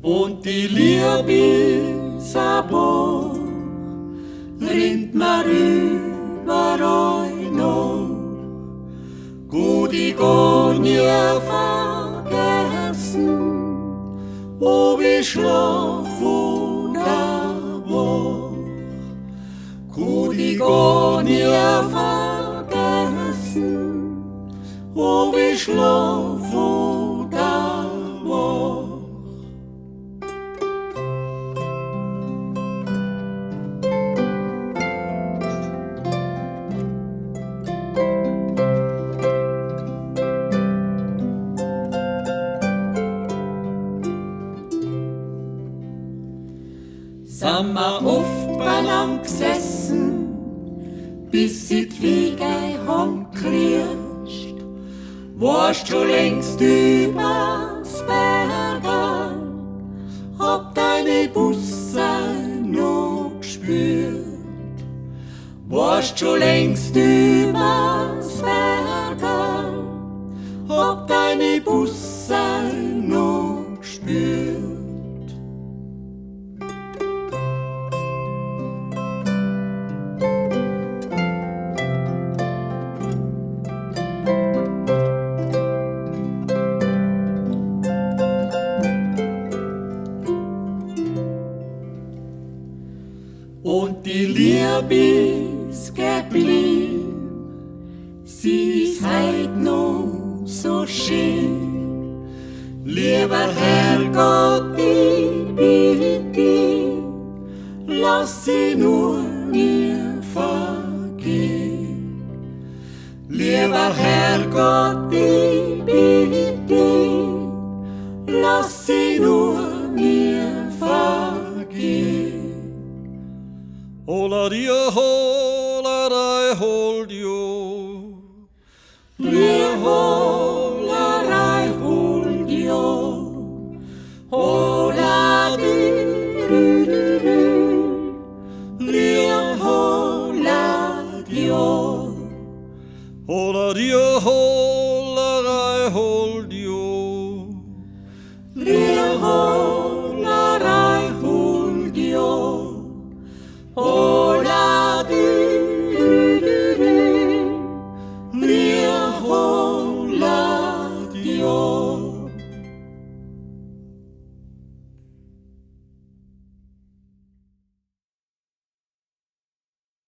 Und die Liebe Sabor rinnt mir überall noch. Gut, ich kann nie vergessen, ob ich schlaf oder wach. Gut, ich kann nie vergessen, ob ich schlaf oder wach. Sind wir oft beieinander gesessen, bis sie die Wege haben gekriegt. Warst schon längst übers Berge, hab deine Busse noch gespürt. Warst schon längst übers Berge, hab deine Busse noch gespürt. Und die Liebe ist geblieben, sie ist heut noch so schön. Lieber Herrgott, ich bitte dich, lass sie nur nie vergehen. Lieber Herrgott, ich bitte dich, lass sie nur nie vergehen. Hola dia ho,